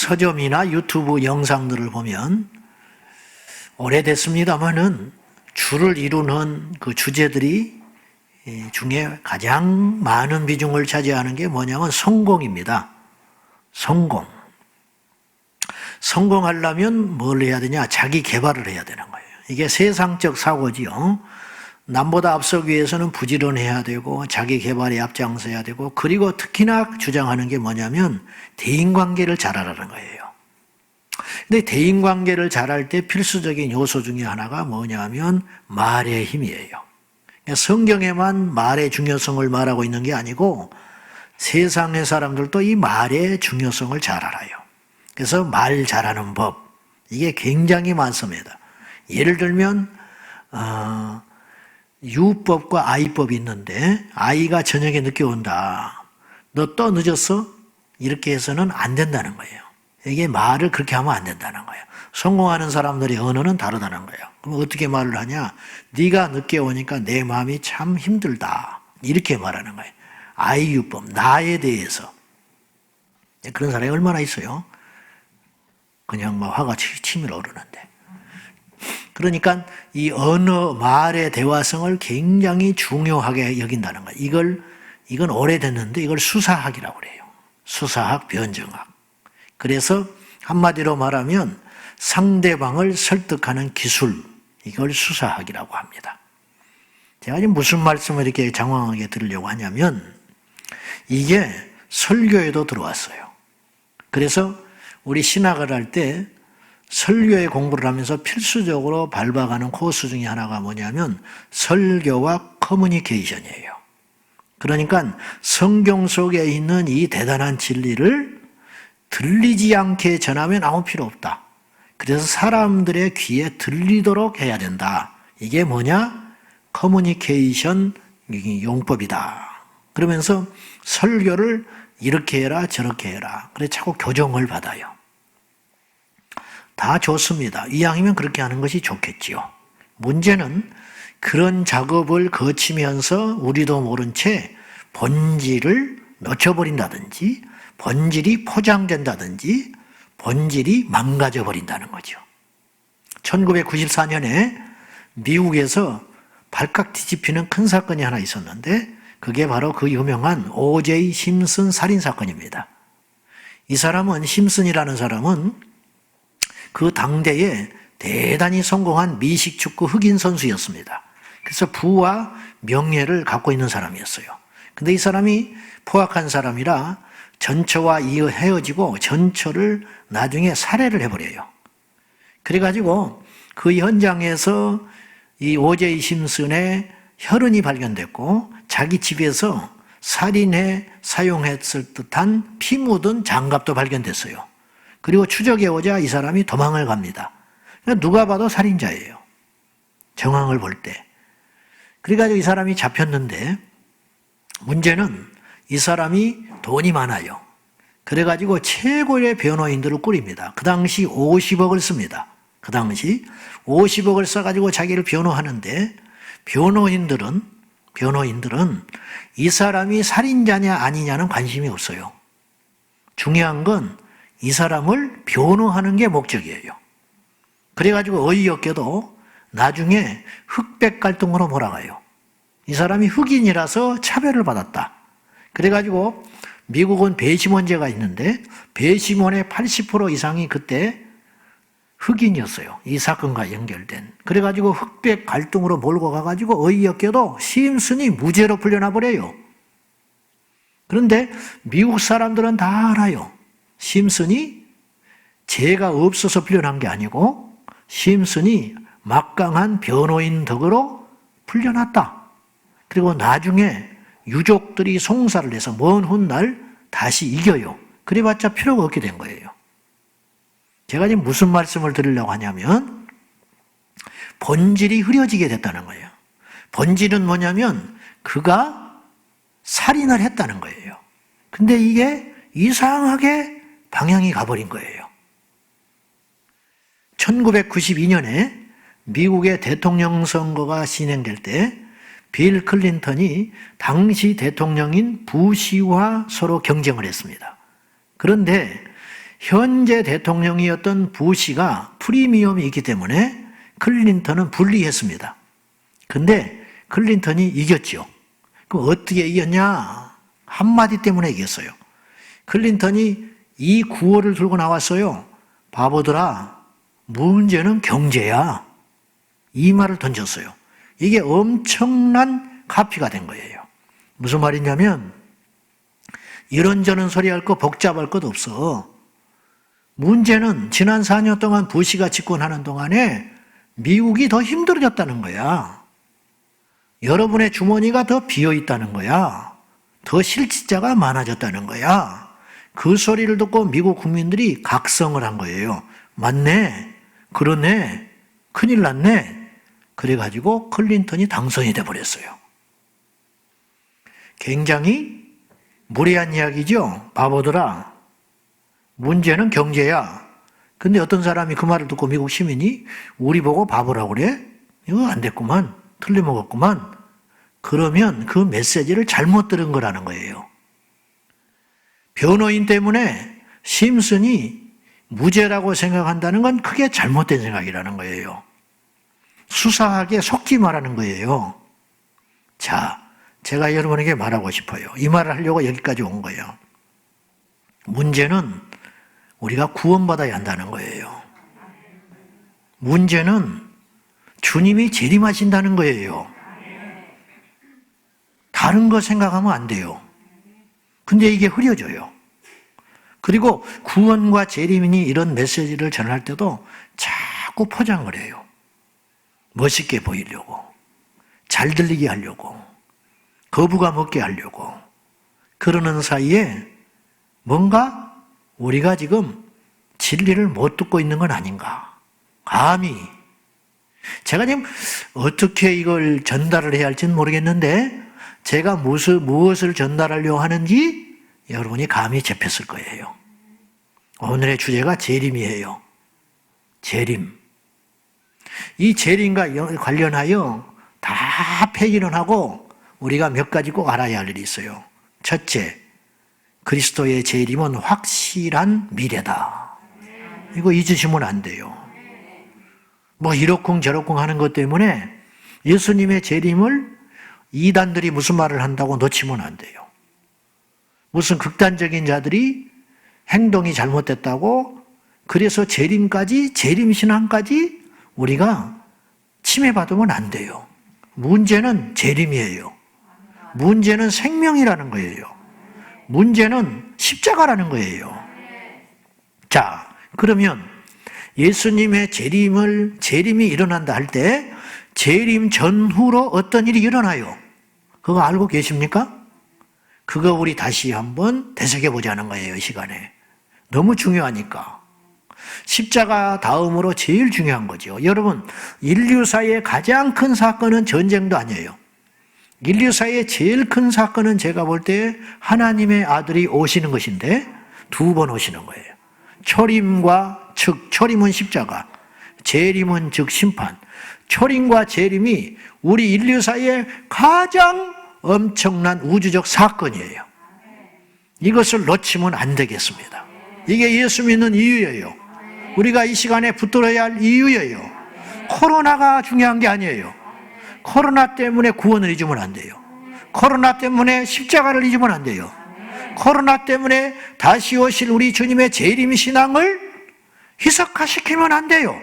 서점이나 유튜브 영상들을 보면 오래됐습니다마는 주를 이루는 그 주제들이 중에 가장 많은 비중을 차지하는 게 뭐냐면 성공입니다. 성공. 성공하려면 뭘 해야 되냐? 자기 개발을 해야 되는 거예요. 이게 세상적 사고지요. 남보다 앞서기 위해서는 부지런해야 되고 자기 개발에 앞장서야 되고, 그리고 특히나 주장하는 게 뭐냐면 대인관계를 잘하라는 거예요. 근데 대인관계를 잘할 때 필수적인 요소 중에 하나가 뭐냐면 말의 힘이에요. 성경에만 말의 중요성을 말하고 있는 게 아니고 세상의 사람들도 이 말의 중요성을 잘 알아요. 그래서 말 잘하는 법, 이게 굉장히 많습니다. 예를 들면 유법과 아이법이 있는데, 아이가 저녁에 늦게 온다, 너 또 늦었어? 이렇게 해서는 안 된다는 거예요. 이게 말을 그렇게 하면 안 된다는 거예요. 성공하는 사람들의 언어는 다르다는 거예요. 그럼 어떻게 말을 하냐? 네가 늦게 오니까 내 마음이 참 힘들다, 이렇게 말하는 거예요. 아이유법, 나에 대해서. 그런 사람이 얼마나 있어요? 그냥 막 화가 치밀어 오르는데. 그러니까 이 언어, 말의 대화성을 굉장히 중요하게 여긴다는 거예요. 이건 오래됐는데 이걸 수사학이라고 그래요. 수사학, 변증학. 그래서 한마디로 말하면 상대방을 설득하는 기술, 이걸 수사학이라고 합니다. 제가 지금 무슨 말씀을 이렇게 장황하게 드리려고 하냐면 이게 설교에도 들어왔어요. 그래서 우리 신학을 할 때 설교의 공부를 하면서 필수적으로 밟아가는 코스 중에 하나가 뭐냐면 설교와 커뮤니케이션이에요. 그러니까 성경 속에 있는 이 대단한 진리를 들리지 않게 전하면 아무 필요 없다. 그래서 사람들의 귀에 들리도록 해야 된다. 이게 뭐냐? 커뮤니케이션 용법이다. 그러면서 설교를 이렇게 해라 저렇게 해라. 그래서 자꾸 교정을 받아요. 다 좋습니다. 이왕이면 그렇게 하는 것이 좋겠지요. 문제는 그런 작업을 거치면서 우리도 모른 채 본질을 놓쳐버린다든지, 본질이 포장된다든지, 본질이 망가져 버린다는 거죠. 1994년에 미국에서 발칵 뒤집히는 큰 사건이 하나 있었는데, 그게 바로 그 유명한 O.J. 심슨 살인사건입니다. 이 사람은, 심슨이라는 사람은 그 당대에 대단히 성공한 미식축구 흑인 선수였습니다. 그래서 부와 명예를 갖고 있는 사람이었어요. 근데 이 사람이 포악한 사람이라 전처와 헤어지고 전처를 나중에 살해를 해버려요. 그래가지고 그 현장에서 이 O.J. 심슨의 혈흔이 발견됐고, 자기 집에서 살인에 사용했을 듯한 피 묻은 장갑도 발견됐어요. 그리고 추적해 오자 이 사람이 도망을 갑니다. 누가 봐도 살인자예요. 정황을 볼 때. 그래가지고 이 사람이 잡혔는데, 문제는 이 사람이 돈이 많아요. 그래가지고 최고의 변호인들을 꾸립니다. 그 당시 50억을 씁니다. 그 당시 50억을 써가지고 자기를 변호하는데, 변호인들은 이 사람이 살인자냐 아니냐는 관심이 없어요. 중요한 건 이 사람을 변호하는 게 목적이에요. 그래가지고 어이없게도 나중에 흑백 갈등으로 몰아가요. 이 사람이 흑인이라서 차별을 받았다. 그래가지고 미국은 배심원제가 있는데 배심원의 80% 이상이 그때 흑인이었어요. 이 사건과 연결된. 그래가지고 흑백 갈등으로 몰고 가가지고 어이없게도 심슨이 무죄로 풀려나 버려요. 그런데 미국 사람들은 다 알아요. 심슨이 죄가 없어서 풀려난 게 아니고 심슨이 막강한 변호인 덕으로 풀려났다. 그리고 나중에 유족들이 송사를 해서 먼 훗날 다시 이겨요. 그래봤자 필요가 없게 된 거예요. 제가 지금 무슨 말씀을 드리려고 하냐면 본질이 흐려지게 됐다는 거예요. 본질은 뭐냐면 그가 살인을 했다는 거예요. 근데 이게 이상하게 방향이 가버린 거예요. 1992년에 미국의 대통령 선거가 진행될 때 빌 클린턴이 당시 대통령인 부시와 서로 경쟁을 했습니다. 그런데 현재 대통령이었던 부시가 프리미엄이 있기 때문에 클린턴은 불리했습니다. 근데 클린턴이 이겼죠. 그럼 어떻게 이겼냐? 한마디 때문에 이겼어요. 클린턴이 이 구호를 들고 나왔어요. 바보들아, 문제는 경제야. 이 말을 던졌어요. 이게 엄청난 카피가 된 거예요. 무슨 말이냐면 이런저런 소리 할 거 복잡할 것 없어. 문제는 지난 4년 동안 부시가 집권하는 동안에 미국이 더 힘들어졌다는 거야. 여러분의 주머니가 더 비어 있다는 거야. 더 실직자가 많아졌다는 거야. 그 소리를 듣고 미국 국민들이 각성을 한 거예요. 맞네. 그러네. 큰일 났네. 그래가지고 클린턴이 당선이 돼버렸어요. 굉장히 무례한 이야기죠. 바보들아, 문제는 경제야. 근데 어떤 사람이 그 말을 듣고 미국 시민이 우리 보고 바보라고 그래? 이거 안 됐구만. 틀려먹었구만. 그러면 그 메시지를 잘못 들은 거라는 거예요. 변호인 때문에 심슨이 무죄라고 생각한다는 건 크게 잘못된 생각이라는 거예요. 수사하게 속지 말라는 거예요. 자, 제가 여러분에게 말하고 싶어요. 이 말을 하려고 여기까지 온 거예요. 문제는 우리가 구원받아야 한다는 거예요. 문제는 주님이 재림하신다는 거예요. 다른 거 생각하면 안 돼요. 근데 이게 흐려져요. 그리고 구원과 재림이니 이런 메시지를 전할 때도 자꾸 포장을 해요. 멋있게 보이려고, 잘 들리게 하려고, 거부감 없게 하려고. 그러는 사이에 뭔가 우리가 지금 진리를 못 듣고 있는 건 아닌가. 감히. 제가 지금 어떻게 이걸 전달을 해야 할지는 모르겠는데 제가 무엇을 전달하려고 하는지 여러분이 감히 잡혔을 거예요. 오늘의 주제가 재림이에요. 재림. 이 재림과 관련하여 다 폐기는 하고 우리가 몇 가지 꼭 알아야 할 일이 있어요. 첫째, 그리스도의 재림은 확실한 미래다. 이거 잊으시면 안 돼요. 뭐 이러쿵 저러쿵 하는 것 때문에 예수님의 재림을 이단들이 무슨 말을 한다고 놓치면 안 돼요. 무슨 극단적인 자들이 행동이 잘못됐다고 그래서 재림신앙까지 우리가 침해받으면 안 돼요. 문제는 재림이에요. 문제는 생명이라는 거예요. 문제는 십자가라는 거예요. 자, 그러면 예수님의 재림이 일어난다 할 때 재림 전후로 어떤 일이 일어나요? 그거 알고 계십니까? 그거 우리 다시 한번 되새겨보자는 거예요, 이 시간에. 너무 중요하니까. 십자가 다음으로 제일 중요한 거죠. 여러분, 인류사의 가장 큰 사건은 전쟁도 아니에요. 인류사의 제일 큰 사건은 제가 볼 때 하나님의 아들이 오시는 것인데 2번 오시는 거예요. 초림은 십자가, 재림은 즉 심판. 초림과 재림이 우리 인류사의 가장 엄청난 우주적 사건이에요. 이것을 놓치면 안 되겠습니다. 이게 예수 믿는 이유예요. 우리가 이 시간에 붙들어야 할 이유예요. 코로나가 중요한 게 아니에요. 코로나 때문에 구원을 잊으면 안 돼요. 코로나 때문에 십자가를 잊으면 안 돼요. 코로나 때문에 다시 오실 우리 주님의 재림 신앙을 희석화시키면 안 돼요.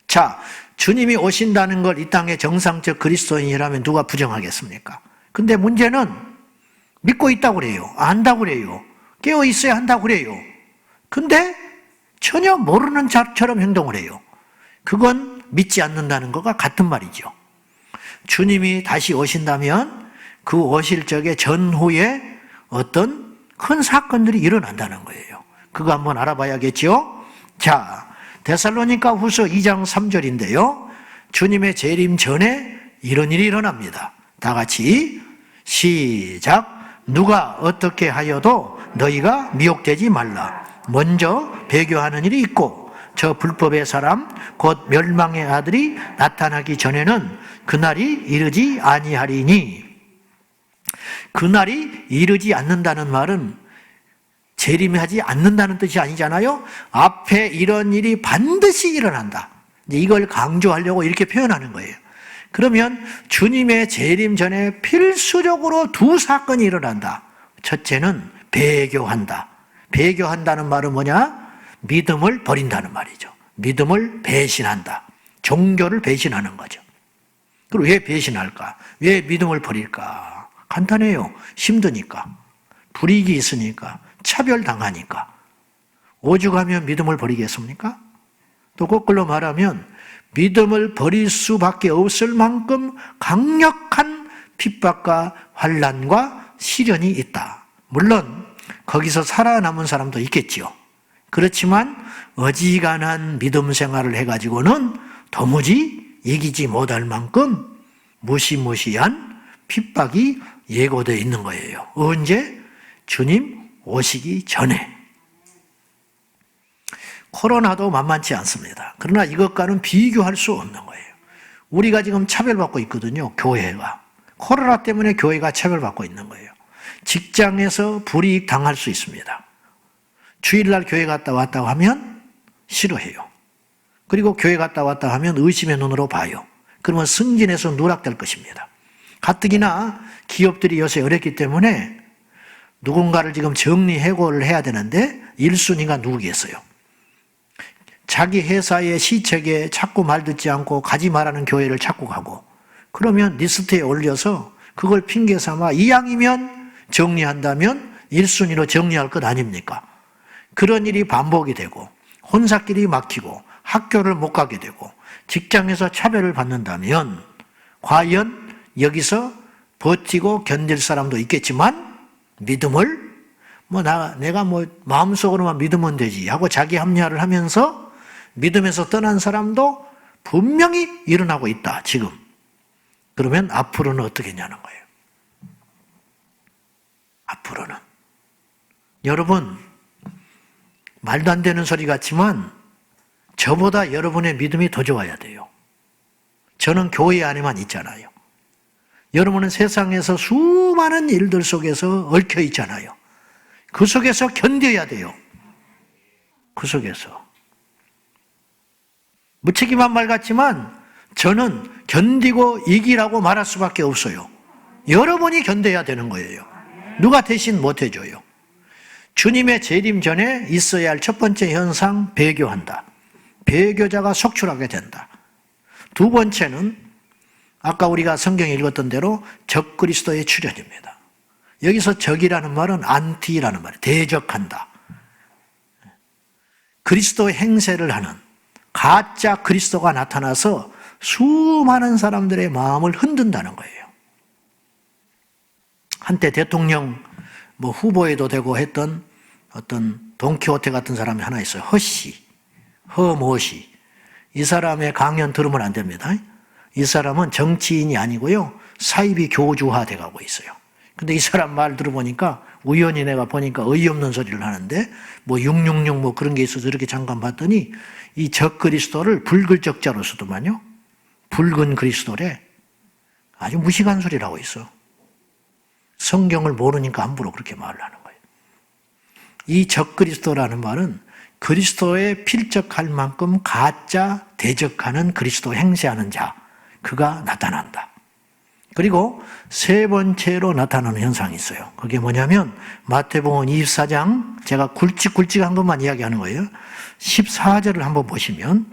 자, 주님이 오신다는 걸 이 땅의 정상적 그리스도인이라면 누가 부정하겠습니까? 근데 문제는 믿고 있다고 그래요. 안다고 그래요. 깨어 있어야 한다고 그래요. 근데 전혀 모르는 자처럼 행동을 해요. 그건 믿지 않는다는 것과 같은 말이죠. 주님이 다시 오신다면 그 오실 적에 전후에 어떤 큰 사건들이 일어난다는 거예요. 그거 한번 알아봐야겠죠? 자, 데살로니가 후서 2장 3절인데요. 주님의 재림 전에 이런 일이 일어납니다. 다 같이 시작. 누가 어떻게 하여도 너희가 미혹되지 말라. 먼저 배교하는 일이 있고 저 불법의 사람 곧 멸망의 아들이 나타나기 전에는 그날이 이르지 아니하리니. 그날이 이르지 않는다는 말은 재림하지 않는다는 뜻이 아니잖아요. 앞에 이런 일이 반드시 일어난다. 이걸 강조하려고 이렇게 표현하는 거예요. 그러면 주님의 재림 전에 필수적으로 두 사건이 일어난다. 첫째는 배교한다. 배교한다는 말은 뭐냐? 믿음을 버린다는 말이죠. 믿음을 배신한다. 종교를 배신하는 거죠. 그리고 왜 배신할까? 왜 믿음을 버릴까? 간단해요. 힘드니까. 불이익이 있으니까. 차별당하니까. 오죽하면 믿음을 버리겠습니까? 또 거꾸로 말하면 믿음을 버릴 수밖에 없을 만큼 강력한 핍박과 환난과 시련이 있다. 물론 거기서 살아남은 사람도 있겠지요. 그렇지만 어지간한 믿음 생활을 해가지고는 도무지 이기지 못할 만큼 무시무시한 핍박이 예고되어 있는 거예요. 언제? 주님 오시기 전에. 코로나도 만만치 않습니다. 그러나 이것과는 비교할 수 없는 거예요. 우리가 지금 차별받고 있거든요. 교회가. 코로나 때문에 교회가 차별받고 있는 거예요. 직장에서 불이익 당할 수 있습니다. 주일날 교회 갔다 왔다고 하면 싫어해요. 그리고 교회 갔다 왔다 하면 의심의 눈으로 봐요. 그러면 승진해서 누락될 것입니다. 가뜩이나 기업들이 요새 어렵기 때문에 누군가를 지금 정리해고를 해야 되는데 1순위가 누구겠어요? 자기 회사의 시책에 자꾸 말 듣지 않고 가지 말라는 교회를 찾고 가고, 그러면 리스트에 올려서 그걸 핑계 삼아 이왕이면 정리한다면 1순위로 정리할 것 아닙니까? 그런 일이 반복이 되고 혼사길이 막히고 학교를 못 가게 되고 직장에서 차별을 받는다면 과연 여기서 버티고 견딜 사람도 있겠지만 믿음을 내가 마음속으로만 믿으면 되지 하고 자기 합리화를 하면서 믿음에서 떠난 사람도 분명히 일어나고 있다, 지금. 그러면 앞으로는 어떻게 하냐는 거예요. 앞으로는. 여러분, 말도 안 되는 소리 같지만 저보다 여러분의 믿음이 더 좋아야 돼요. 저는 교회 안에만 있잖아요. 여러분은 세상에서 수많은 일들 속에서 얽혀 있잖아요. 그 속에서 견뎌야 돼요. 그 속에서. 무책임한 말 같지만 저는 견디고 이기라고 말할 수밖에 없어요. 여러분이 견뎌야 되는 거예요. 누가 대신 못 해줘요. 주님의 재림 전에 있어야 할 첫 번째 현상, 배교한다. 배교자가 속출하게 된다. 두 번째는 아까 우리가 성경에 읽었던 대로 적그리스도의 출현입니다. 여기서 적이라는 말은 안티라는 말이에요. 대적한다. 그리스도의 행세를 하는 가짜 그리스도가 나타나서 수많은 사람들의 마음을 흔든다는 거예요. 한때 대통령 후보에도 되고 했던 어떤 돈키호테 같은 사람이 하나 있어요. 허모시. 이 사람의 강연 들으면 안 됩니다. 이 사람은 정치인이 아니고요. 사이비 교주화 돼가고 있어요. 근데 이 사람 말 들어보니까 우연히 내가 보니까 어이없는 소리를 하는데 666 그런 게 있어서 이렇게 잠깐 봤더니 이 적그리스도를 붉을적자로 쓰더만요. 붉은 그리스도래. 아주 무식한 소리를 하고 있어. 성경을 모르니까 함부로 그렇게 말을 하는 거예요. 이 적그리스도라는 말은 그리스도에 필적할 만큼 가짜 대적하는 그리스도 행세하는 자, 그가 나타난다. 그리고 세 번째로 나타나는 현상이 있어요. 그게 뭐냐면 마태복음 24장, 제가 굵직굵직한 것만 이야기하는 거예요. 14절을 한번 보시면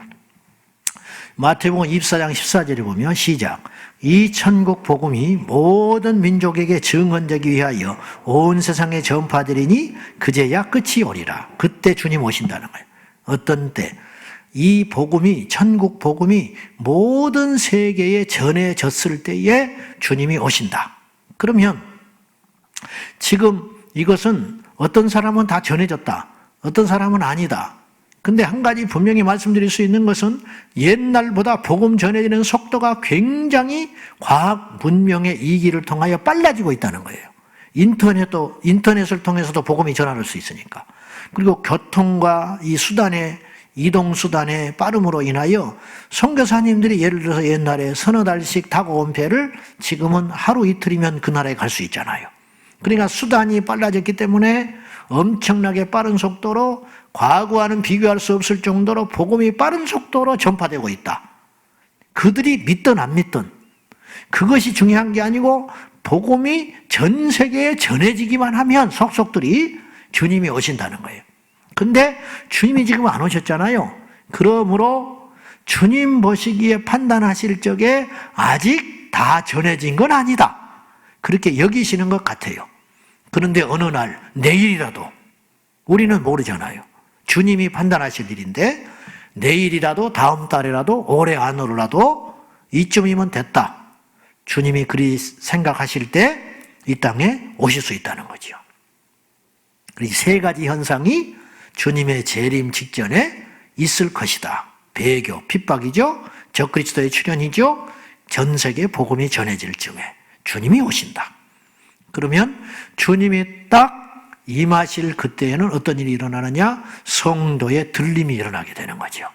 마태복음 24장 14절에 보면 시작. 이 천국 복음이 모든 민족에게 증언되기 위하여 온 세상에 전파되리니 그제야 끝이 오리라. 그때 주님 오신다는 거예요. 어떤 때? 이 복음이, 천국 복음이 모든 세계에 전해졌을 때에 주님이 오신다. 그러면 지금 이것은 어떤 사람은 다 전해졌다. 어떤 사람은 아니다. 근데 한 가지 분명히 말씀드릴 수 있는 것은 옛날보다 복음 전해지는 속도가 굉장히 과학 문명의 이기를 통하여 빨라지고 있다는 거예요. 인터넷을 통해서도 복음이 전할 수 있으니까. 그리고 교통과 이 이동 수단의 빠름으로 인하여 선교사님들이 예를 들어서 옛날에 서너 달씩 타고 온 배를 지금은 하루 이틀이면 그 나라에 갈 수 있잖아요. 그러니까 수단이 빨라졌기 때문에 엄청나게 빠른 속도로 과거와는 비교할 수 없을 정도로 복음이 빠른 속도로 전파되고 있다. 그들이 믿든 안 믿든 그것이 중요한 게 아니고 복음이 전 세계에 전해지기만 하면 속속들이 주님이 오신다는 거예요. 근데 주님이 지금 안 오셨잖아요. 그러므로 주님 보시기에 판단하실 적에 아직 다 전해진 건 아니다. 그렇게 여기시는 것 같아요. 그런데 어느 날, 내일이라도 우리는 모르잖아요. 주님이 판단하실 일인데 내일이라도 다음 달이라도 올해 안으로라도 이쯤이면 됐다. 주님이 그리 생각하실 때 이 땅에 오실 수 있다는 거죠. 이 세 가지 현상이 주님의 재림 직전에 있을 것이다. 배교, 핍박이죠. 적그리스도의 출현이죠. 전 세계 복음이 전해질 즈음에 주님이 오신다. 그러면 주님이 딱 임하실 그때에는 어떤 일이 일어나느냐? 성도의 들림이 일어나게 되는 거죠.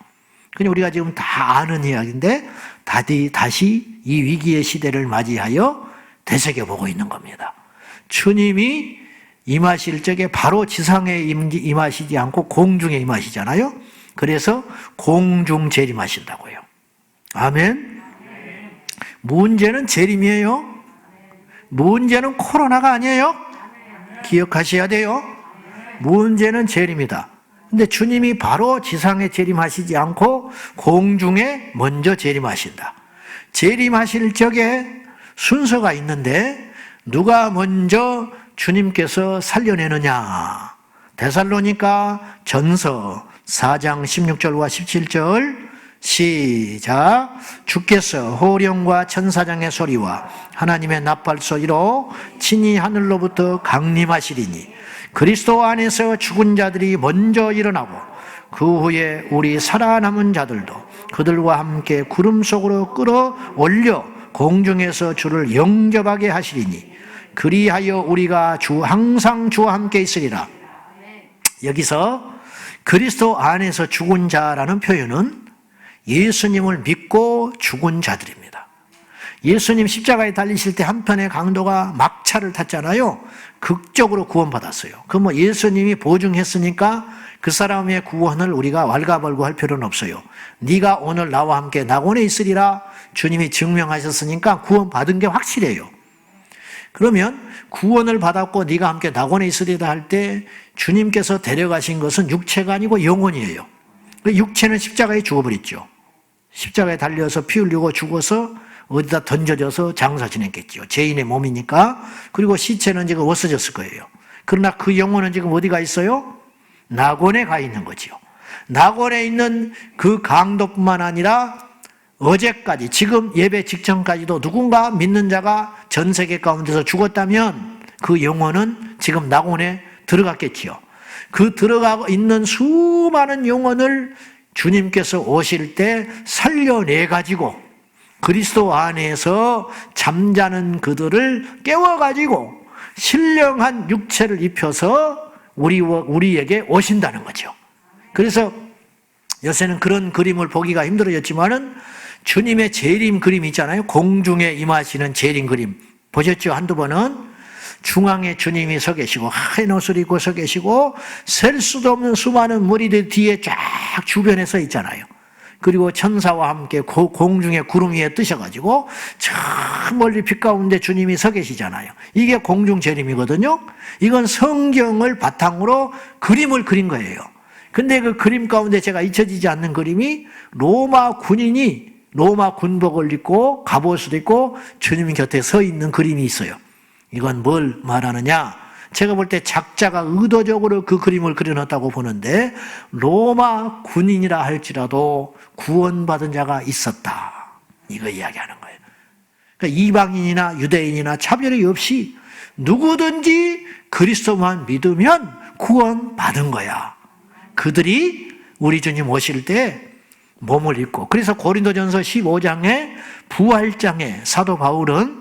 그냥 우리가 지금 다 아는 이야기인데 다시 이 위기의 시대를 맞이하여 되새겨보고 있는 겁니다. 주님이 임하실 적에 바로 지상에 임하시지 않고 공중에 임하시잖아요. 그래서 공중 재림하신다고요. 아멘. 문제는 재림이에요. 문제는 코로나가 아니에요. 기억하셔야 돼요. 문제는 재림이다. 근데 주님이 바로 지상에 재림하시지 않고 공중에 먼저 재림하신다. 재림하실 적에 순서가 있는데 누가 먼저 주님께서 살려내느냐? 데살로니가 전서 4장 16절과 17절 시작. 주께서 호령과 천사장의 소리와 하나님의 나팔 소리로 친히 하늘로부터 강림하시리니 그리스도 안에서 죽은 자들이 먼저 일어나고 그 후에 우리 살아남은 자들도 그들과 함께 구름 속으로 끌어올려 공중에서 주를 영접하게 하시리니 그리하여 우리가 항상 주와 함께 있으리라. 여기서 그리스도 안에서 죽은 자라는 표현은 예수님을 믿고 죽은 자들입니다. 예수님 십자가에 달리실 때 한편의 강도가 막차를 탔잖아요. 극적으로 구원받았어요. 그럼 예수님이 보증했으니까 그 사람의 구원을 우리가 왈가벌구할 필요는 없어요. 네가 오늘 나와 함께 낙원에 있으리라 주님이 증명하셨으니까 구원받은 게 확실해요. 그러면 구원을 받았고 네가 함께 낙원에 있으리라 할 때 주님께서 데려가신 것은 육체가 아니고 영혼이에요. 육체는 십자가에 죽어버렸죠. 십자가에 달려서 피 흘리고 죽어서 어디다 던져져서 장사 지냈겠죠. 죄인의 몸이니까. 그리고 시체는 지금 없어졌을 거예요. 그러나 그 영혼은 지금 어디가 있어요? 낙원에 가 있는 거죠. 낙원에 있는 그 강도뿐만 아니라 어제까지, 지금 예배 직전까지도 누군가 믿는 자가 전 세계 가운데서 죽었다면 그 영혼은 지금 낙원에 들어갔겠지요. 그 들어가고 있는 수많은 영혼을 주님께서 오실 때 살려내가지고 그리스도 안에서 잠자는 그들을 깨워가지고 신령한 육체를 입혀서 우리에게 오신다는 거죠. 그래서 요새는 그런 그림을 보기가 힘들어졌지만은 주님의 재림 그림 있잖아요. 공중에 임하시는 재림 그림 보셨죠? 한두 번은 중앙에 주님이 서 계시고 하얀 옷을 입고 서 계시고 셀 수도 없는 수많은 무리들 뒤에 쫙 주변에 서 있잖아요. 그리고 천사와 함께 공중에 구름 위에 뜨셔가지고 저 멀리 빛 가운데 주님이 서 계시잖아요. 이게 공중 재림이거든요. 이건 성경을 바탕으로 그림을 그린 거예요. 근데 그 그림 가운데 제가 잊혀지지 않는 그림이 로마 군인이 로마 군복을 입고 갑옷을 입고 주님 곁에 서 있는 그림이 있어요. 이건 뭘 말하느냐? 제가 볼 때 작자가 의도적으로 그 그림을 그려놨다고 보는데 로마 군인이라 할지라도 구원받은 자가 있었다. 이거 이야기하는 거예요. 그러니까 이방인이나 유대인이나 차별이 없이 누구든지 그리스도만 믿으면 구원받은 거야. 그들이 우리 주님 오실 때 몸을 입고, 그래서 고린도전서 15장에 부활장에 사도 바울은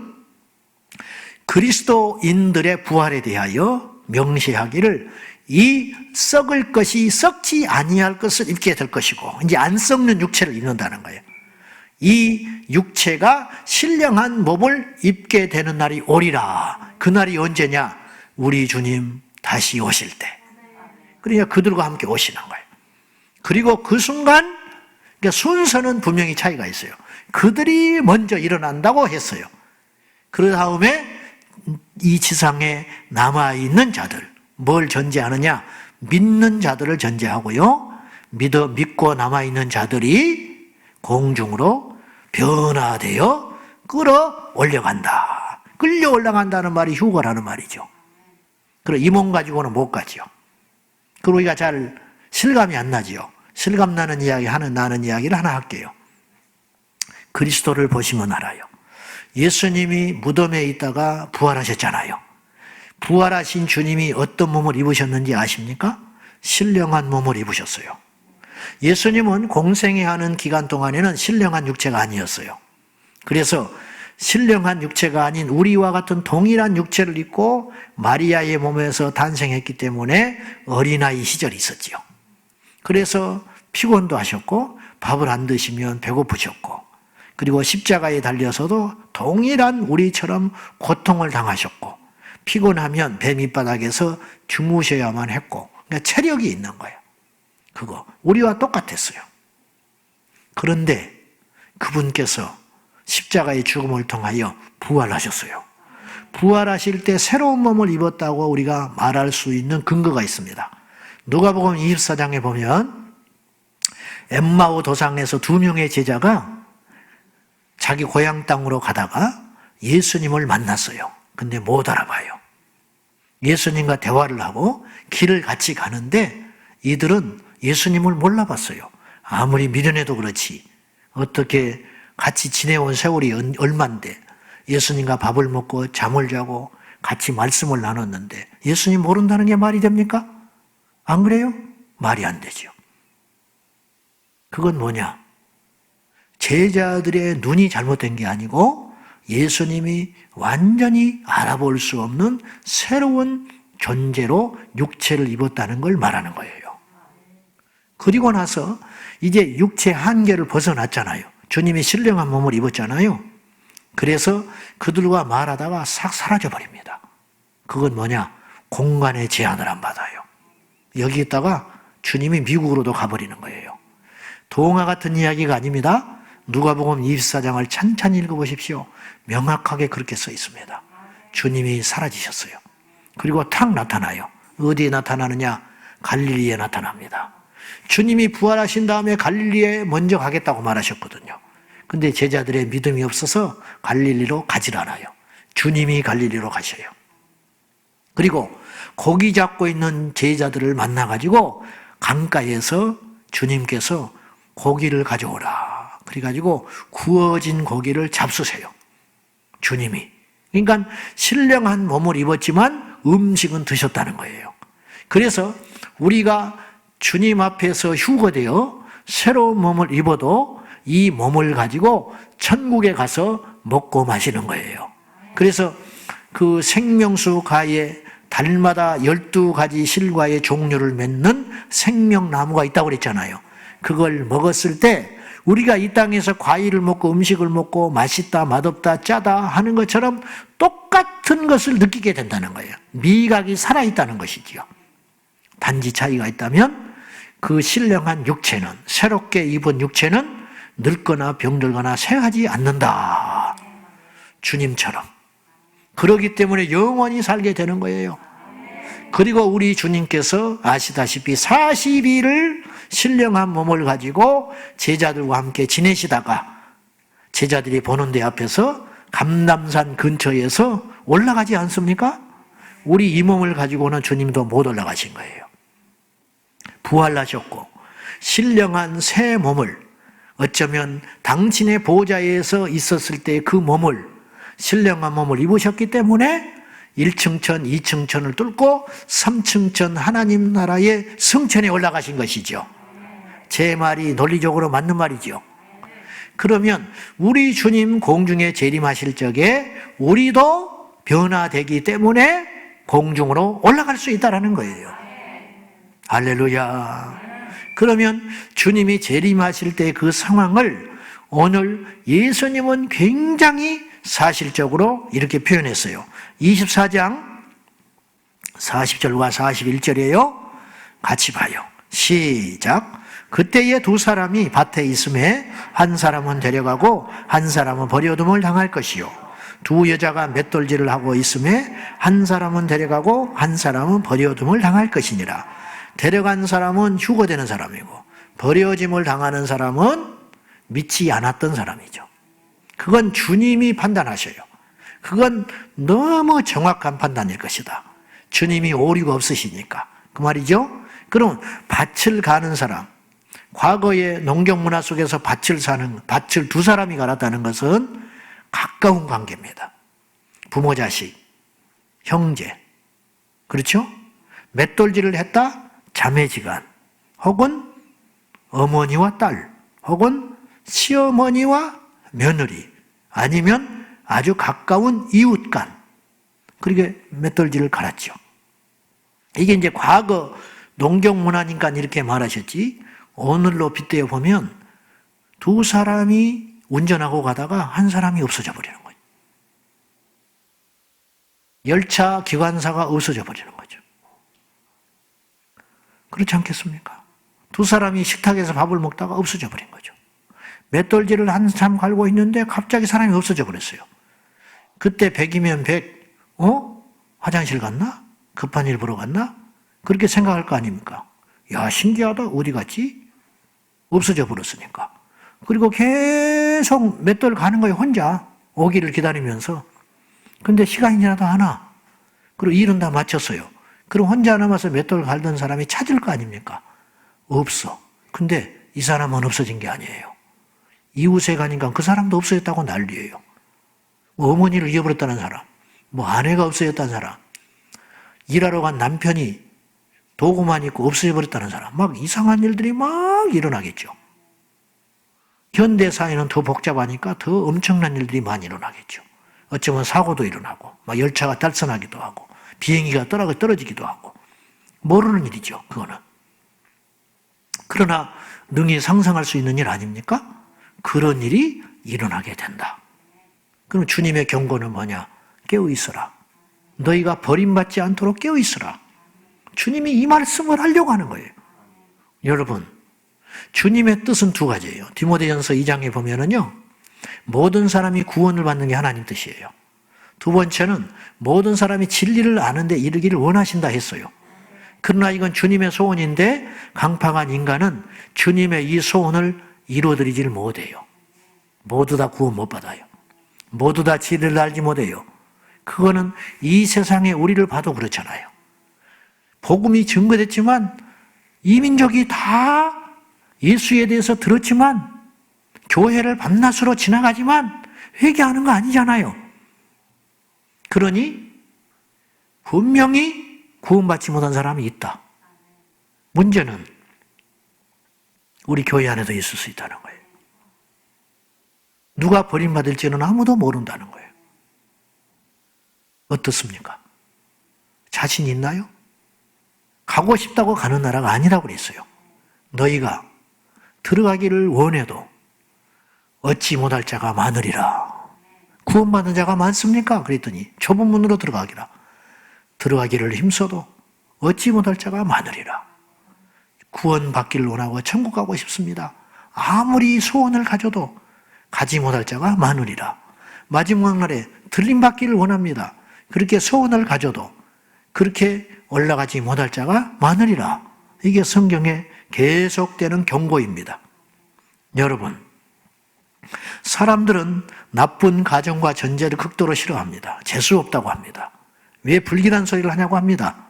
그리스도인들의 부활에 대하여 명시하기를 이 썩을 것이 썩지 아니할 것을 입게 될 것이고, 이제 안 썩는 육체를 입는다는 거예요. 이 육체가 신령한 몸을 입게 되는 날이 오리라. 그 날이 언제냐? 우리 주님 다시 오실 때. 그러니까 그들과 함께 오시는 거예요. 그리고 그 순간, 그러니까 순서는 분명히 차이가 있어요. 그들이 먼저 일어난다고 했어요. 그 다음에 이 지상에 남아있는 자들, 뭘 전제하느냐? 믿는 자들을 전제하고요. 믿고 남아있는 자들이 공중으로 변화되어 끌어올려간다. 끌려 올라간다는 말이 휴거라는 말이죠. 그리고 이 몸 가지고는 못 가죠. 그리고 우리가 잘 실감이 안 나지요. 실감 나는 이야기, 나는 이야기를 하나 할게요. 그리스도를 보시면 알아요. 예수님이 무덤에 있다가 부활하셨잖아요. 부활하신 주님이 어떤 몸을 입으셨는지 아십니까? 신령한 몸을 입으셨어요. 예수님은 공생애 하는 기간 동안에는 신령한 육체가 아니었어요. 그래서 신령한 육체가 아닌 우리와 같은 동일한 육체를 입고 마리아의 몸에서 탄생했기 때문에 어린아이 시절이 있었지요. 그래서 피곤도 하셨고 밥을 안 드시면 배고프셨고 그리고 십자가에 달려서도 동일한 우리처럼 고통을 당하셨고 피곤하면 배 밑바닥에서 주무셔야만 했고 그러니까 체력이 있는 거예요. 그거 우리와 똑같았어요. 그런데 그분께서 십자가의 죽음을 통하여 부활하셨어요. 부활하실 때 새로운 몸을 입었다고 우리가 말할 수 있는 근거가 있습니다. 누가복음 24장에 보면 엠마오 도상에서 2명의 제자가 자기 고향 땅으로 가다가 예수님을 만났어요. 근데 못 알아봐요. 예수님과 대화를 하고 길을 같이 가는데 이들은 예수님을 몰라봤어요. 아무리 미련해도 그렇지 어떻게 같이 지내온 세월이 얼만데 예수님과 밥을 먹고 잠을 자고 같이 말씀을 나눴는데 예수님 모른다는 게 말이 됩니까? 안 그래요? 말이 안 되죠. 그건 뭐냐? 제자들의 눈이 잘못된 게 아니고 예수님이 완전히 알아볼 수 없는 새로운 존재로 육체를 입었다는 걸 말하는 거예요. 그리고 나서 이제 육체 한계를 벗어났잖아요. 주님이 신령한 몸을 입었잖아요. 그래서 그들과 말하다가 싹 사라져버립니다. 그건 뭐냐? 공간의 제한을 안 받아요. 여기 있다가 주님이 미국으로도 가버리는 거예요. 동화 같은 이야기가 아닙니다. 누가복음 24장을 찬찬히 읽어보십시오. 명확하게 그렇게 써 있습니다. 주님이 사라지셨어요. 그리고 탁 나타나요. 어디에 나타나느냐? 갈릴리에 나타납니다. 주님이 부활하신 다음에 갈릴리에 먼저 가겠다고 말하셨거든요. 근데 제자들의 믿음이 없어서 갈릴리로 가질 않아요. 주님이 갈릴리로 가셔요. 그리고 고기 잡고 있는 제자들을 만나가지고 강가에서 주님께서 고기를 가져오라. 그래가지고 구워진 고기를 잡수세요. 주님이. 그러니까 신령한 몸을 입었지만 음식은 드셨다는 거예요. 그래서 우리가 주님 앞에서 휴거되어 새로운 몸을 입어도 이 몸을 가지고 천국에 가서 먹고 마시는 거예요. 그래서 그 생명수 가에 달마다 12가지 실과의 종류를 맺는 생명나무가 있다고 그랬잖아요. 그걸 먹었을 때 우리가 이 땅에서 과일을 먹고 음식을 먹고 맛있다, 맛없다, 짜다 하는 것처럼 똑같은 것을 느끼게 된다는 거예요. 미각이 살아있다는 것이지요. 단지 차이가 있다면 그 신령한 육체는, 새롭게 입은 육체는 늙거나 병들거나 쇠하지 않는다. 주님처럼. 그러기 때문에 영원히 살게 되는 거예요. 그리고 우리 주님께서 아시다시피 40일을 신령한 몸을 가지고 제자들과 함께 지내시다가 제자들이 보는 데 앞에서 감람산 근처에서 올라가지 않습니까? 우리 이 몸을 가지고는 주님도 못 올라가신 거예요. 부활하셨고 신령한 새 몸을 어쩌면 당신의 보좌에서 있었을 때 그 몸을 신령한 몸을 입으셨기 때문에 1층천, 2층천을 뚫고 3층천 하나님 나라의 성천에 올라가신 것이죠. 제 말이 논리적으로 맞는 말이죠. 그러면 우리 주님 공중에 재림하실 적에 우리도 변화되기 때문에 공중으로 올라갈 수 있다는 거예요. 할렐루야. 그러면 주님이 재림하실 때 그 상황을 오늘 예수님은 굉장히 사실적으로 이렇게 표현했어요. 24장 40절과 41절이에요. 같이 봐요. 시작. 그때에 두 사람이 밭에 있음에 한 사람은 데려가고 한 사람은 버려둠을 당할 것이요. 두 여자가 맷돌질을 하고 있음에 한 사람은 데려가고 한 사람은 버려둠을 당할 것이니라. 데려간 사람은 휴거되는 사람이고 버려짐을 당하는 사람은 믿지 않았던 사람이죠. 그건 주님이 판단하셔요. 그건 너무 정확한 판단일 것이다. 주님이 오류가 없으시니까. 그 말이죠. 그럼 밭을 가는 사람, 과거의 농경 문화 속에서 밭을 두 사람이 갈았다는 것은 가까운 관계입니다. 부모 자식, 형제, 그렇죠? 맷돌질을 했다? 자매지간, 혹은 어머니와 딸, 혹은 시어머니와 며느리, 아니면 아주 가까운 이웃간, 그렇게 맷돌질을 갈았죠. 이게 이제 과거 농경 문화니까 이렇게 말하셨지, 오늘로 빗대어 보면 두 사람이 운전하고 가다가 한 사람이 없어져 버리는 거죠. 열차 기관사가 없어져 버리는 거죠. 그렇지 않겠습니까? 두 사람이 식탁에서 밥을 먹다가 없어져 버린 거죠. 맷돌질을 한참 갈고 있는데 갑자기 사람이 없어져 버렸어요. 그때 100이면 100, 화장실 갔나? 급한 일 보러 갔나? 그렇게 생각할 거 아닙니까? 야, 신기하다. 어디 갔지? 없어져 버렸으니까. 그리고 계속 맷돌 가는 거예요. 혼자 오기를 기다리면서. 근데 시간이 지나도 안 와. 그리고 일은 다 마쳤어요. 그럼 혼자 남아서 맷돌 갈던 사람이 찾을 거 아닙니까? 없어. 근데 이 사람은 없어진 게 아니에요. 이웃에 가니까 그 사람도 없어졌다고 난리예요. 뭐 어머니를 잃어버렸다는 사람, 뭐 아내가 없어졌다는 사람, 일하러 간 남편이 도구만 있고 없어져 버렸다는 사람, 막 이상한 일들이 막 일어나겠죠. 현대 사회는 더 복잡하니까 더 엄청난 일들이 많이 일어나겠죠. 어쩌면 사고도 일어나고, 막 열차가 탈선하기도 하고, 비행기가 떨어지기도 하고, 모르는 일이죠, 그거는. 그러나 능히 상상할 수 있는 일 아닙니까? 그런 일이 일어나게 된다. 그럼 주님의 경고는 뭐냐? 깨어있어라. 너희가 버림받지 않도록 깨어있어라. 주님이 이 말씀을 하려고 하는 거예요. 여러분, 주님의 뜻은 두 가지예요. 디모데전서 2장에 보면은요, 모든 사람이 구원을 받는 게 하나님 뜻이에요. 두 번째는 모든 사람이 진리를 아는데 이르기를 원하신다 했어요. 그러나 이건 주님의 소원인데 강팍한 인간은 주님의 이 소원을 이루어드리지를 못해요. 모두 다 구원 못 받아요. 모두 다 진리를 알지 못해요. 그거는 이 세상에 우리를 봐도 그렇잖아요. 복음이 증거됐지만 이민족이 다 예수에 대해서 들었지만 교회를 밤낮으로 지나가지만 회개하는 거 아니잖아요. 그러니 분명히 구원받지 못한 사람이 있다. 문제는 우리 교회 안에도 있을 수 있다는 거예요. 누가 버림받을지는 아무도 모른다는 거예요. 어떻습니까? 자신 있나요? 가고 싶다고 가는 나라가 아니라고 그랬어요. 너희가 들어가기를 원해도 얻지 못할 자가 많으리라. 구원받은 자가 많습니까? 그랬더니 좁은 문으로 들어가기라. 들어가기를 힘써도 얻지 못할 자가 많으리라. 구원받기를 원하고 천국 가고 싶습니다. 아무리 소원을 가져도 가지 못할 자가 많으리라. 마지막 날에 들림받기를 원합니다. 그렇게 소원을 가져도 그렇게 올라가지 못할 자가 많으리라. 이게 성경에 계속되는 경고입니다. 여러분, 사람들은 나쁜 가정과 전제를 극도로 싫어합니다. 재수 없다고 합니다. 왜 불길한 소리를 하냐고 합니다.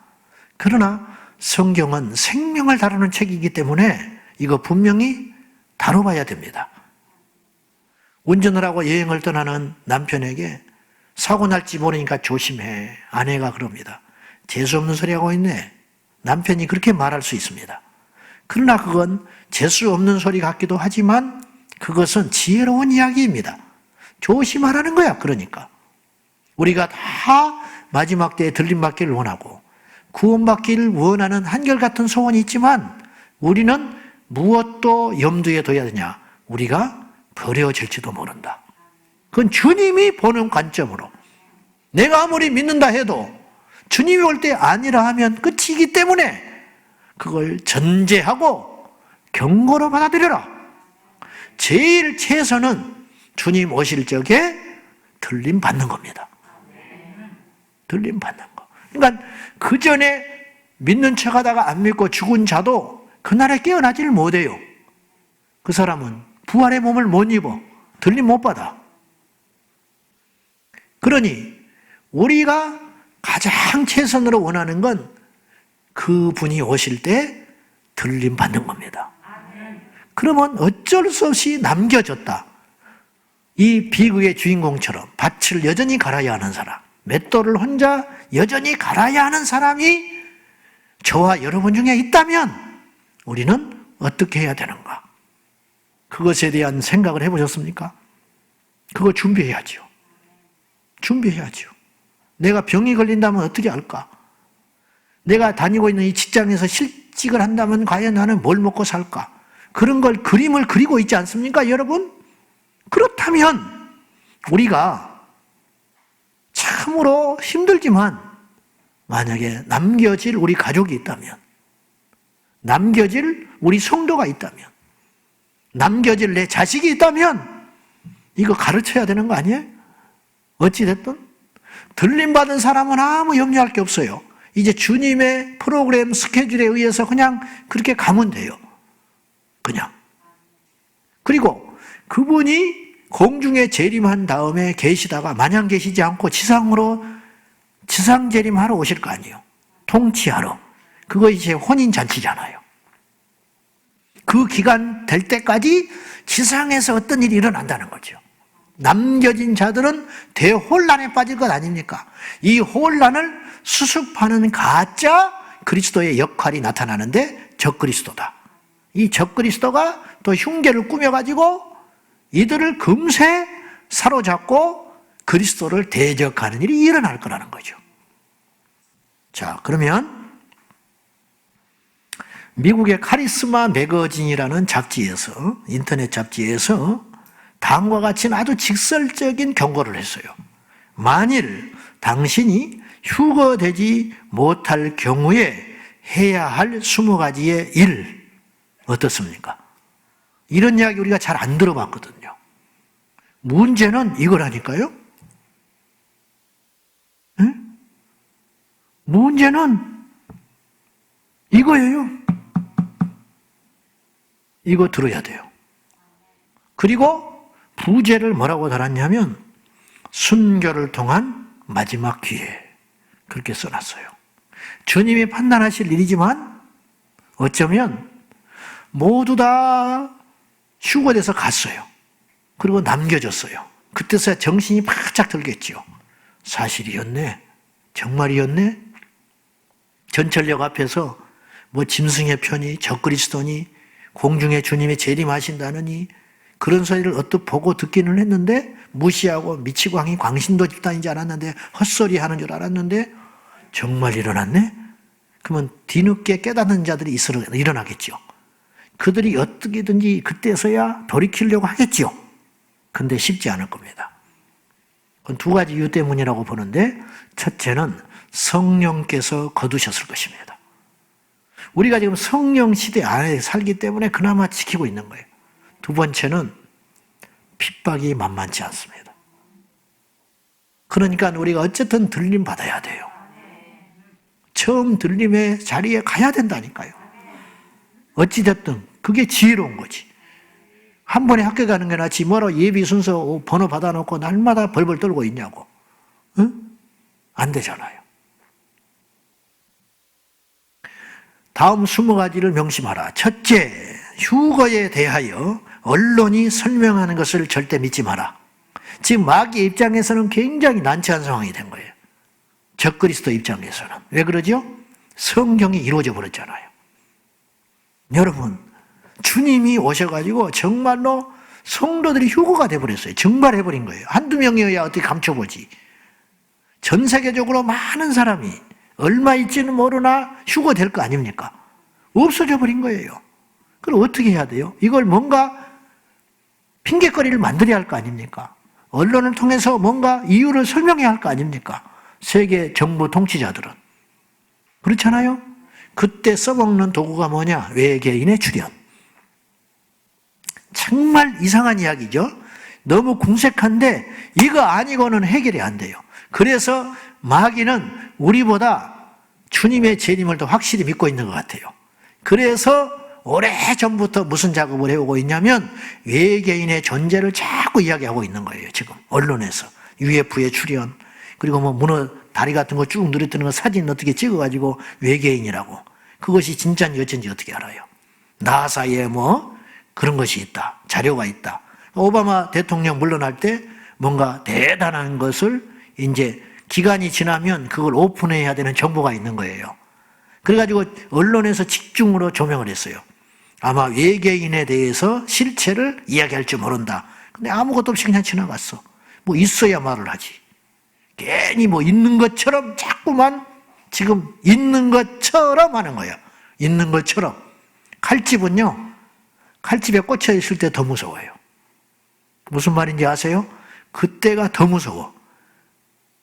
그러나 성경은 생명을 다루는 책이기 때문에 이거 분명히 다뤄봐야 됩니다. 운전을 하고 여행을 떠나는 남편에게 사고 날지 모르니까 조심해. 아내가 그럽니다. 재수없는 소리 하고 있네. 남편이 그렇게 말할 수 있습니다. 그러나 그건 재수없는 소리 같기도 하지만 그것은 지혜로운 이야기입니다. 조심하라는 거야. 그러니까 우리가 다 마지막 때에 들림받기를 원하고 구원받기를 원하는 한결같은 소원이 있지만 우리는 무엇도 염두에 둬야 되냐? 우리가 버려질지도 모른다. 그건 주님이 보는 관점으로. 내가 아무리 믿는다 해도 주님이 올 때 아니라 하면 끝이기 때문에 그걸 전제하고 경고로 받아들여라. 제일 최선은 주님 오실 적에 들림 받는 겁니다. 들림 받는 거. 그러니까 그 전에 믿는 척하다가 안 믿고 죽은 자도 그날에 깨어나지를 못해요. 그 사람은 부활의 몸을 못 입어. 들림 못 받아. 그러니 우리가 가장 최선으로 원하는 건 그분이 오실 때 들림 받는 겁니다. 그러면 어쩔 수 없이 남겨졌다. 이 비극의 주인공처럼 밭을 여전히 갈아야 하는 사람, 맷돌을 혼자 여전히 갈아야 하는 사람이 저와 여러분 중에 있다면 우리는 어떻게 해야 되는가? 그것에 대한 생각을 해보셨습니까? 그거 준비해야죠. 준비해야죠. 내가 병이 걸린다면 어떻게 할까? 내가 다니고 있는 이 직장에서 실직을 한다면 과연 나는 뭘 먹고 살까? 그런 걸 그림을 그리고 있지 않습니까, 여러분? 그렇다면 우리가 참으로 힘들지만 만약에 남겨질 우리 가족이 있다면, 남겨질 우리 성도가 있다면, 남겨질 내 자식이 있다면 이거 가르쳐야 되는 거 아니에요? 어찌됐든 들림받은 사람은 아무 염려할 게 없어요. 이제 주님의 프로그램 스케줄에 의해서 그냥 그렇게 가면 돼요. 그냥. 그리고 그분이 공중에 재림한 다음에 계시다가 마냥 계시지 않고 지상으로 지상 재림하러 오실 거 아니에요. 통치하러. 그거 이제 혼인잔치잖아요. 그 기간 될 때까지 지상에서 어떤 일이 일어난다는 거죠. 남겨진 자들은 대혼란에 빠질 것 아닙니까? 이 혼란을 수습하는 가짜 그리스도의 역할이 나타나는데 적그리스도다. 이 적그리스도가 또 흉계를 꾸며가지고 이들을 금세 사로잡고 그리스도를 대적하는 일이 일어날 거라는 거죠. 자, 그러면 미국의 카리스마 매거진이라는 잡지에서, 인터넷 잡지에서 다음과 같이 아주 직설적인 경고를 했어요. 만일 당신이 휴거되지 못할 경우에 해야 할 20가지의 일, 어떻습니까? 이런 이야기 우리가 잘 안 들어봤거든요. 문제는 이거라니까요. 응? 문제는 이거예요. 이거 들어야 돼요. 그리고 부제를 뭐라고 달았냐면 순교를 통한 마지막 기회, 그렇게 써놨어요. 주님이 판단하실 일이지만 어쩌면 모두 다 휴거돼서 갔어요. 그리고 남겨졌어요. 그때서야 정신이 바짝 들겠죠. 사실이었네, 정말이었네. 전철역 앞에서 뭐 짐승의 편이 적그리스도니 공중에 주님이 재림하신다느니 그런 소리를 언뜻 보고 듣기는 했는데 무시하고 미치광이 광신도 집단인 줄 알았는데, 헛소리 하는 줄 알았는데 정말 일어났네? 그러면 뒤늦게 깨닫는 자들이 일어나겠죠. 그들이 어떻게든지 그때서야 돌이키려고 하겠죠. 근데 쉽지 않을 겁니다. 그건 두 가지 이유 때문이라고 보는데, 첫째는 성령께서 거두셨을 것입니다. 우리가 지금 성령 시대 안에 살기 때문에 그나마 지키고 있는 거예요. 두 번째는 핍박이 만만치 않습니다. 그러니까 우리가 어쨌든 들림 받아야 돼요. 처음 들림의 자리에 가야 된다니까요. 어찌됐든 그게 지혜로운 거지. 한 번에 학교 가는 게 낫지 뭐로 예비 순서 번호 받아놓고 날마다 벌벌 떨고 있냐고. 응? 안 되잖아요. 다음 20가지를 명심하라. 첫째, 휴거에 대하여 언론이 설명하는 것을 절대 믿지 마라. 지금 마귀의 입장에서는 굉장히 난처한 상황이 된 거예요. 적그리스도 입장에서는. 왜 그러죠? 성경이 이루어져 버렸잖아요. 여러분, 주님이 오셔가지고 정말로 성도들이 휴거가 돼버렸어요. 증발해버린 거예요. 한두 명이어야 어떻게 감춰보지. 전 세계적으로 많은 사람이 얼마일지는 모르나 휴거될 거 아닙니까? 없어져 버린 거예요. 그럼 어떻게 해야 돼요? 이걸 뭔가 핑계거리를 만들어야 할 거 아닙니까? 언론을 통해서 뭔가 이유를 설명해야 할 거 아닙니까? 세계 정부 통치자들은. 그렇잖아요? 그때 써먹는 도구가 뭐냐? 외계인의 출현. 정말 이상한 이야기죠. 너무 궁색한데 이거 아니고는 해결이 안 돼요. 그래서 마귀는 우리보다 주님의 재림을 더 확실히 믿고 있는 것 같아요. 그래서 오래전부터 무슨 작업을 해오고 있냐면 외계인의 존재를 자꾸 이야기하고 있는 거예요. 지금 언론에서 UFO의 출현, 그리고 뭐 문어 다리 같은 거 쭉 늘어뜨는 거 사진 어떻게 찍어가지고 외계인이라고. 그것이 진짜인지 어쩐지 어떻게 알아요? 나사에 뭐 그런 것이 있다, 자료가 있다. 오바마 대통령 물러날 때 뭔가 대단한 것을 이제 기간이 지나면 그걸 오픈해야 되는 정보가 있는 거예요. 그래가지고 언론에서 집중으로 조명을 했어요. 아마 외계인에 대해서 실체를 이야기할 줄 모른다. 근데 아무것도 없이 그냥 지나갔어. 뭐 있어야 말을 하지. 괜히 뭐 있는 것처럼 자꾸만 지금 있는 것처럼 하는 거예요. 있는 것처럼. 칼집은요, 칼집에 꽂혀 있을 때 더 무서워요. 무슨 말인지 아세요? 그때가 더 무서워.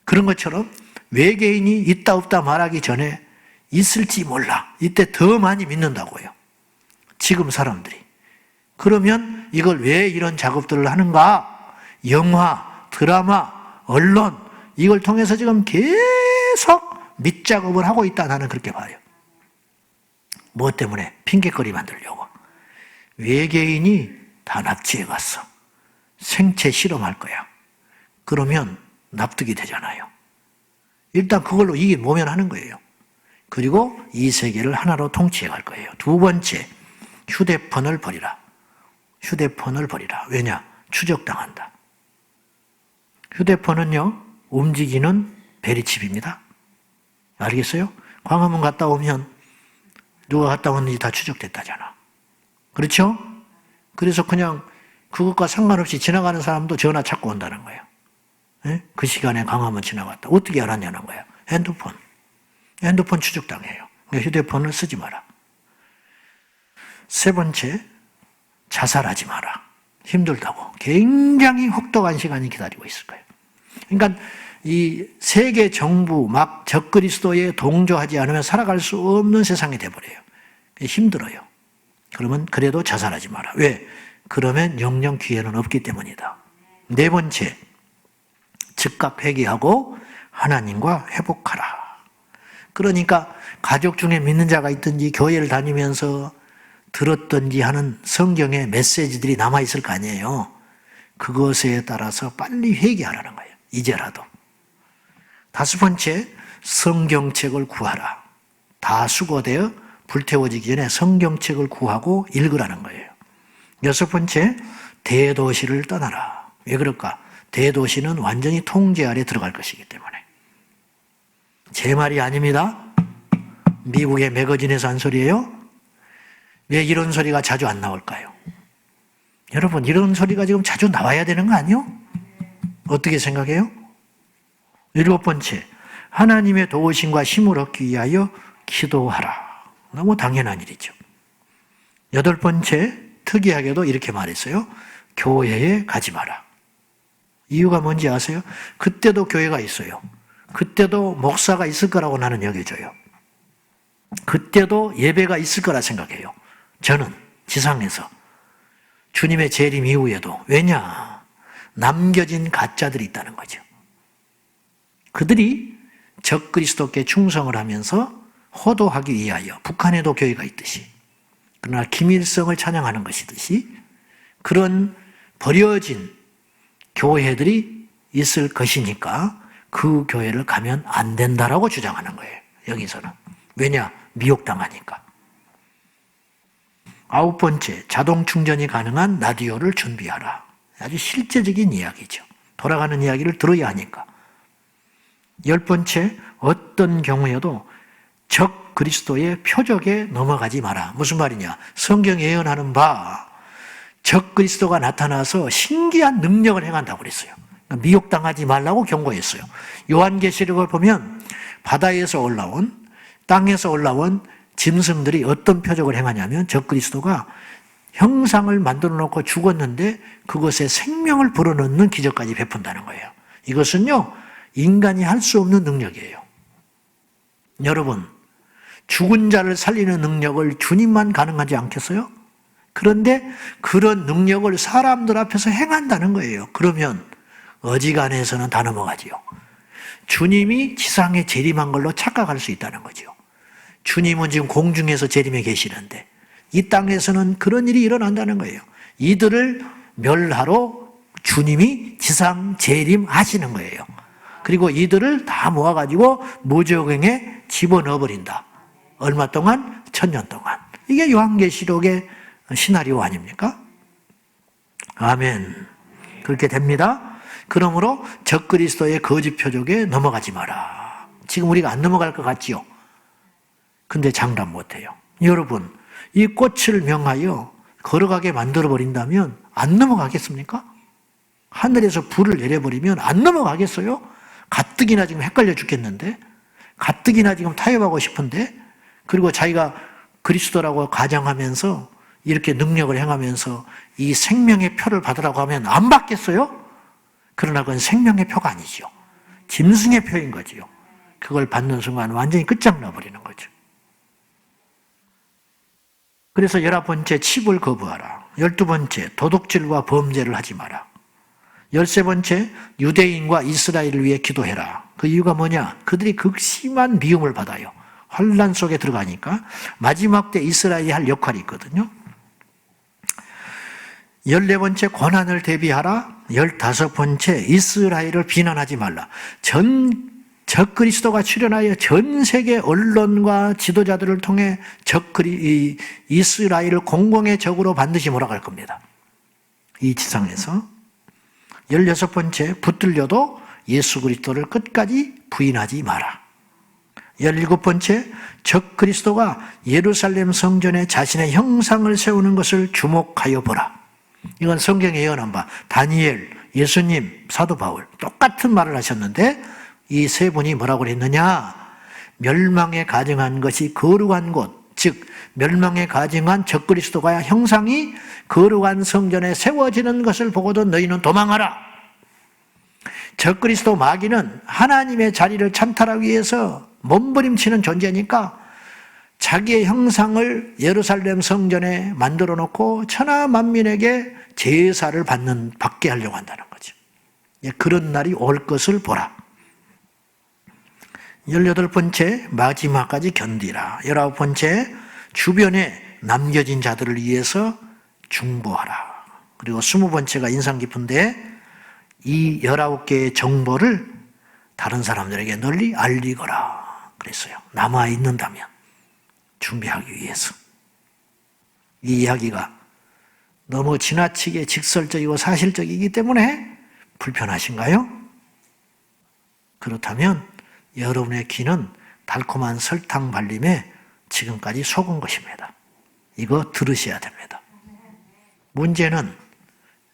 그런 것처럼 외계인이 있다 없다 말하기 전에 있을지 몰라. 이때 더 많이 믿는다고요. 지금 사람들이. 그러면 이걸 왜 이런 작업들을 하는가? 영화, 드라마, 언론 이걸 통해서 지금 계속 밑작업을 하고 있다. 나는 그렇게 봐요. 뭐 때문에? 핑계거리 만들려고. 외계인이 다 납치해 갔어. 생체 실험할 거야. 그러면 납득이 되잖아요. 일단 그걸로 이게 모면하는 거예요. 그리고 이 세계를 하나로 통치해 갈 거예요. 두 번째, 휴대폰을 버리라. 휴대폰을 버리라. 왜냐? 추적당한다. 휴대폰은요, 움직이는 베리칩입니다. 알겠어요? 광화문 갔다 오면 누가 갔다 왔는지 다 추적됐다잖아. 그렇죠? 그래서 그냥 그것과 상관없이 지나가는 사람도 전화 찾고 온다는 거예요. 네? 그 시간에 광화문 지나갔다. 어떻게 알았냐는 거예요. 핸드폰. 핸드폰 추적당해요. 그러니까 휴대폰을 쓰지 마라. 세 번째, 자살하지 마라. 힘들다고. 굉장히 혹독한 시간이 기다리고 있을 거예요. 그러니까 이 세계 정부 막 적그리스도에 동조하지 않으면 살아갈 수 없는 세상이 돼버려요. 힘들어요. 그러면 그래도 자살하지 마라. 왜? 그러면 영영 기회는 없기 때문이다. 네 번째, 즉각 회개하고 하나님과 회복하라. 그러니까 가족 중에 믿는 자가 있든지 교회를 다니면서 들었든지 하는 성경의 메시지들이 남아있을 거 아니에요. 그것에 따라서 빨리 회개하라는 거예요. 이제라도. 다섯 번째, 성경책을 구하라. 다 수거되어 불태워지기 전에 성경책을 구하고 읽으라는 거예요. 여섯 번째, 대도시를 떠나라. 왜 그럴까? 대도시는 완전히 통제 아래 들어갈 것이기 때문에. 제 말이 아닙니다. 미국의 매거진에서 한 소리예요. 왜 이런 소리가 자주 안 나올까요? 여러분, 이런 소리가 지금 자주 나와야 되는 거 아니에요? 어떻게 생각해요? 일곱 번째, 하나님의 도우심과 힘을 얻기 위하여 기도하라. 너무 당연한 일이죠. 여덟 번째, 특이하게도 이렇게 말했어요. 교회에 가지 마라. 이유가 뭔지 아세요? 그때도 교회가 있어요. 그때도 목사가 있을 거라고 나는 여겨져요. 그때도 예배가 있을 거라 생각해요. 저는 지상에서. 주님의 재림 이후에도. 왜냐? 남겨진 가짜들이 있다는 거죠. 그들이 적그리스도께 충성을 하면서 호도하기 위하여 북한에도 교회가 있듯이, 그러나 김일성을 찬양하는 것이듯이 그런 버려진 교회들이 있을 것이니까 그 교회를 가면 안 된다라고 주장하는 거예요. 여기서는. 왜냐? 미혹당하니까. 아홉 번째, 자동 충전이 가능한 라디오를 준비하라. 아주 실제적인 이야기죠. 돌아가는 이야기를 들어야 하니까. 열 번째, 어떤 경우에도 적 그리스도의 표적에 넘어가지 마라. 무슨 말이냐? 성경에 예언하는 바 적 그리스도가 나타나서 신기한 능력을 행한다고 그랬어요. 그러니까 미혹당하지 말라고 경고했어요. 요한계시록을 보면 바다에서 올라온, 땅에서 올라온 짐승들이 어떤 표적을 행하냐면 적 그리스도가 형상을 만들어 놓고 죽었는데 그것에 생명을 불어넣는 기적까지 베푼다는 거예요. 이것은요, 인간이 할 수 없는 능력이에요. 여러분, 죽은 자를 살리는 능력을 주님만 가능하지 않겠어요? 그런데 그런 능력을 사람들 앞에서 행한다는 거예요. 그러면 어지간해서는 다 넘어가지요. 주님이 지상에 재림한 걸로 착각할 수 있다는 거죠. 주님은 지금 공중에서 재림해 계시는데 이 땅에서는 그런 일이 일어난다는 거예요. 이들을 멸하러 주님이 지상 재림하시는 거예요. 그리고 이들을 다 모아가지고 무저갱에 집어넣어버린다. 얼마 동안? 1000년 동안. 이게 요한계시록의 시나리오 아닙니까? 아멘. 그렇게 됩니다. 그러므로 적그리스도의 거짓 표적에 넘어가지 마라. 지금 우리가 안 넘어갈 것 같지요? 근데 장담 못해요. 여러분, 이 꽃을 명하여 걸어가게 만들어버린다면 안 넘어가겠습니까? 하늘에서 불을 내려버리면 안 넘어가겠어요? 가뜩이나 지금 헷갈려 죽겠는데, 가뜩이나 지금 타협하고 싶은데, 그리고 자기가 그리스도라고 가정하면서 이렇게 능력을 행하면서 이 생명의 표를 받으라고 하면 안 받겠어요? 그러나 그건 생명의 표가 아니죠. 짐승의 표인 거지요. 그걸 받는 순간 완전히 끝장나 버리는 거죠. 그래서 11번째, 칩을 거부하라. 12번째, 도둑질과 범죄를 하지 마라. 13번째, 유대인과 이스라엘을 위해 기도해라. 그 이유가 뭐냐? 그들이 극심한 미움을 받아요. 환난 속에 들어가니까. 마지막 때 이스라엘이 할 역할이 있거든요. 14번째, 고난을 대비하라. 15번째, 이스라엘을 비난하지 말라. 적그리스도가 출현하여 전 세계 언론과 지도자들을 통해 이스라엘을 공공의 적으로 반드시 몰아갈 겁니다. 이 지상에서. 16번째, 붙들려도 예수 그리스도를 끝까지 부인하지 마라. 17번째, 적그리스도가 예루살렘 성전에 자신의 형상을 세우는 것을 주목하여 보라. 이건 성경에 예언한 바 다니엘, 예수님, 사도 바울 똑같은 말을 하셨는데 이 세 분이 뭐라고 했느냐? 멸망에 가증한 것이 거룩한 곳, 즉 멸망에 가증한 적그리스도가 형상이 거룩한 성전에 세워지는 것을 보고도 너희는 도망하라. 적그리스도 마귀는 하나님의 자리를 찬탈하기 위해서 몸부림치는 존재니까 자기의 형상을 예루살렘 성전에 만들어 놓고 천하 만민에게 제사를 받게 하려고 한다는 거죠. 그런 날이 올 것을 보라. 18번째, 마지막까지 견디라. 19번째, 주변에 남겨진 자들을 위해서 중보하라. 그리고 20번째가 인상 깊은데 이 19개의 정보를 다른 사람들에게 널리 알리거라 그랬어요. 남아있는다면 준비하기 위해서. 이 이야기가 너무 지나치게 직설적이고 사실적이기 때문에 불편하신가요? 그렇다면 여러분의 귀는 달콤한 설탕 발림에 지금까지 속은 것입니다. 이거 들으셔야 됩니다. 문제는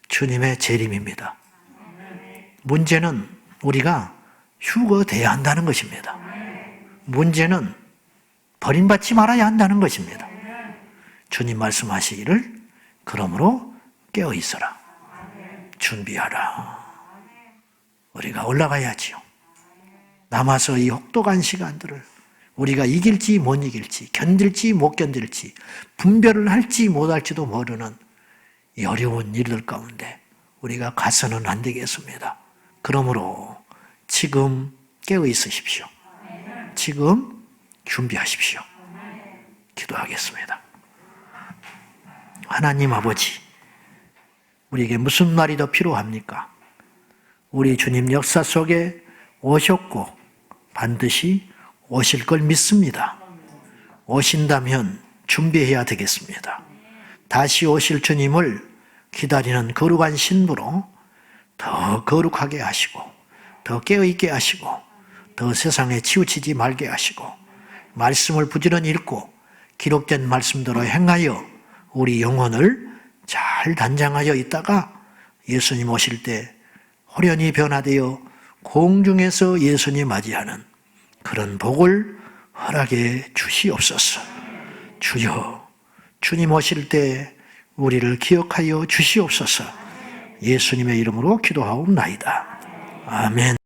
주님의 재림입니다. 문제는 우리가 휴거돼야 한다는 것입니다. 문제는 버림받지 말아야 한다는 것입니다. 주님 말씀하시기를 그러므로 깨어있어라. 준비하라. 우리가 올라가야지요. 남아서 이 혹독한 시간들을 우리가 이길지 못 이길지, 견딜지 못 견딜지, 분별을 할지 못할지도 모르는 이 어려운 일들 가운데 우리가 가서는 안 되겠습니다. 그러므로 지금 깨어 있으십시오. 지금 준비하십시오. 기도하겠습니다. 하나님 아버지, 우리에게 무슨 말이 더 필요합니까? 우리 주님 역사 속에 오셨고 반드시 오실 걸 믿습니다. 오신다면 준비해야 되겠습니다. 다시 오실 주님을 기다리는 거룩한 신부로 더 거룩하게 하시고 더 깨어있게 하시고 더 세상에 치우치지 말게 하시고 말씀을 부지런히 읽고 기록된 말씀대로 행하여 우리 영혼을 잘 단장하여 있다가 예수님 오실 때 호련히 변화되어 공중에서 예수님 맞이하는 그런 복을 허락해 주시옵소서. 주여, 주님 오실 때 우리를 기억하여 주시옵소서. 예수님의 이름으로 기도하옵나이다. 아멘.